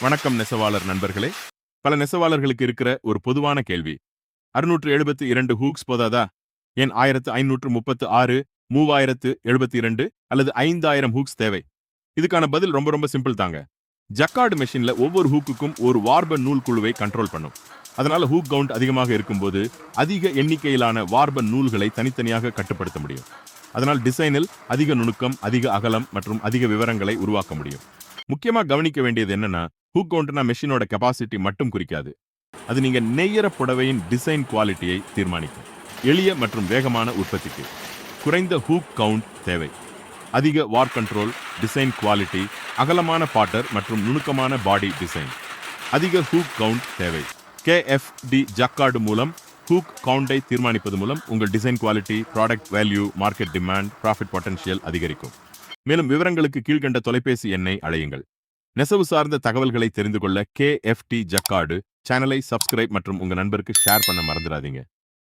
வணக்கம் நெசவாளர் நண்பர்களே. பல நெசவாளர்களுக்கு இருக்கிற ஒரு பொதுவான கேள்வி, 672 ஹூக்ஸ் போதாதா? ஏன் 1536, 3072 அல்லது 5000 ஹூக்ஸ் தேவை? இதுக்கான பதில் ரொம்ப சிம்பிள் தாங்க. ஜக்கார்டு மெஷின்ல ஒவ்வொரு ஹூக்குக்கும் ஒரு வார்பன் நூல் குழுவை கண்ட்ரோல் பண்ணும். அதனால ஹூக் கவுண்ட் அதிகமாக இருக்கும்போது அதிக எண்ணிக்கையிலான வார்பன் நூல்களை தனித்தனியாக கட்டுப்படுத்த முடியும். அதனால் டிசைனில் அதிக நுணுக்கம், அதிக அகலம் மற்றும் அதிக விவரங்களை உருவாக்க முடியும். முக்கியமா கவனிக்க வேண்டியது என்னன்னா, ஹூக் கவுண்ட்னா மெஷினோட கெபாசிட்டி மட்டும் குறிக்காது. அது நீங்க நெய்யற புடவையின் டிசைன் குவாலிட்டியை தீர்மானிக்கும். எளிய மற்றும் வேகமான உற்பத்திக்கு குறைந்த ஹூக் கவுண்ட் தேவை. அதிக வார் கண்ட்ரோல், டிசைன் குவாலிட்டி, அகலமான பாட்டர் மற்றும் நுணுக்கமான பாடி டிசைன். அதிக ஹூக் கவுண்ட் தேவை. KFD ஜக்கார்டு மூலம் ஹூக் கவுண்டை தீர்மானிப்பது மூலம் உங்கள் design quality, product value, market demand, profit potential அதிகரிக்கும். மேலும் விவரங்களுக்கு கீழ்கண்ட தொலைபேசி எண்ணை அழையுங்கள். நெசவு சார்ந்த தகவல்களை தெரிந்து கொள்ள KFD ஜக்கார்டு சேனலை சப்ஸ்கிரைப் மற்றும் உங்க நண்பருக்கு ஷேர் பண்ண மறந்துடாதீங்க.